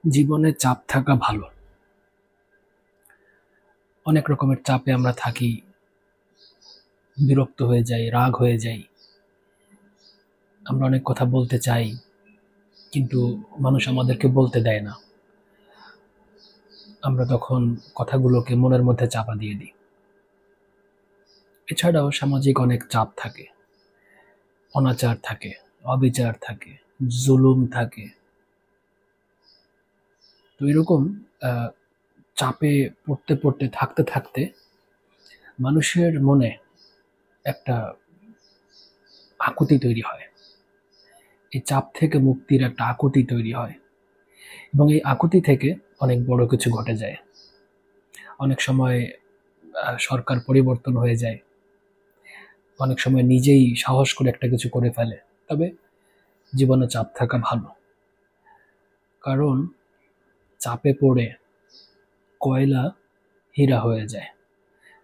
জীবনে চাপ থাকা ভালো। অনেক রকমের চাপে আমরা থাকি, বিরক্ত হয়ে যাই, রাগ হয়ে যাই। আমরা অনেক কথা বলতে চাই, কিন্তু মানুষ আমাদেরকে বলতে দেয় না। আমরা তখন কথাগুলোকে মনের মধ্যে চাপা দিয়ে দিই। এছাড়াও সামাজিক অনেক চাপ থাকে, অনাচার থাকে, অবিচার থাকে, জুলুম থাকে। তো এরকম আহ, চাপে পড়তে পড়তে থাকতে থাকতে মানুষের মনে একটা আকুতি তৈরি হয়। এই চাপ থেকে মুক্তির একটা আকুতি তৈরি হয়, এবং এই আকুতি থেকে অনেক বড় কিছু ঘটে যায়। অনেক সময় সরকার পরিবর্তন হয়ে যায়, অনেক সময় নিজেই সাহস করে একটা কিছু করে ফেলে। তবে জীবনে চাপ থাকা ভালো, কারণ চাপে পড়ে কয়লা হীরা হয়ে যায়।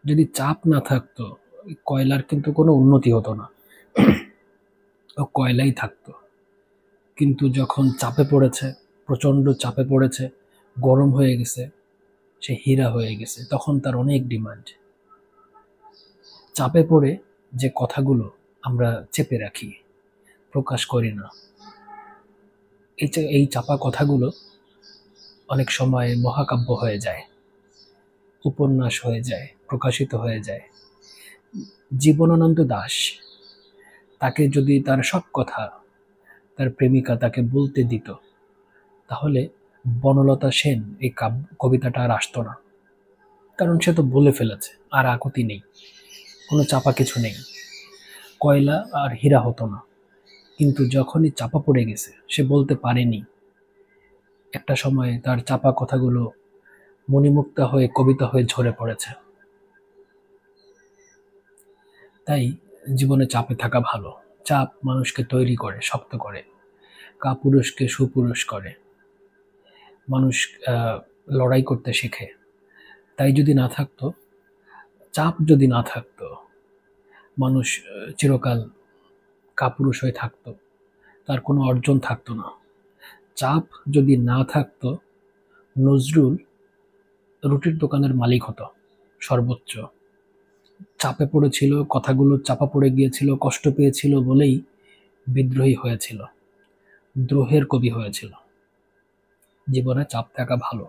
যদি চাপ না থাকতো, ওই কয়লার কিন্তু কোনো উন্নতি হতো না, ও কয়লাই থাকতো। কিন্তু যখন চাপে পড়েছে, প্রচণ্ড চাপে পড়েছে, গরম হয়ে গেছে, সে হীরা হয়ে গেছে, তখন তার অনেক ডিমান্ড। চাপে পড়ে যে কথাগুলো আমরা চেপে রাখি, প্রকাশ করি না, এই চাপা কথাগুলো অনেক সময় মহাকাব্য হয়ে যায়, উপন্যাস হয়ে যায়, প্রকাশিত হয়ে যায়। জীবনানন্দ দাশ, তাকে যদি তার সব কথা তার প্রেমিকা তাকে বলতে দিত, তাহলে বনলতা সেন এই কবিতাটা আর আসতো না। কারণ সে তো বলে ফেলেছে, আর আকুতি নেই, কোনো চাপা কিছু নেই, কয়লা আর হীরা হতো না। কিন্তু যখনই চাপা পড়ে গেছে, সে বলতে পারেনি, একটা সময়ে তার চাপা কথাগুলো মণিমুক্তা হয়ে কবিতা হয়ে ঝরে পড়েছে। তাই জীবনে চাপে থাকা ভালো। চাপ মানুষকে তৈরি করে, শক্ত করে, কাপুরুষকে সুপুরুষ করে। মানুষ লড়াই করতে শেখে। তাই যদি না থাকতো, চাপ যদি না থাকতো, মানুষ চিরকাল কাপুরুষ হয়ে থাকতো, তার কোনো অর্জন থাকতো না। চাপ যদি না থাকতো, নজরুল রুটির দোকানের মালিক হতো সর্বোচ্চ। চাপে পড়েছিল, কথাগুলো চাপা পড়ে গিয়েছিল, কষ্ট পেয়েছিল বলেই বিদ্রোহী হয়েছিল, দ্রোহের কবি হয়েছিল। জীবনে চাপ থাকা ভালো।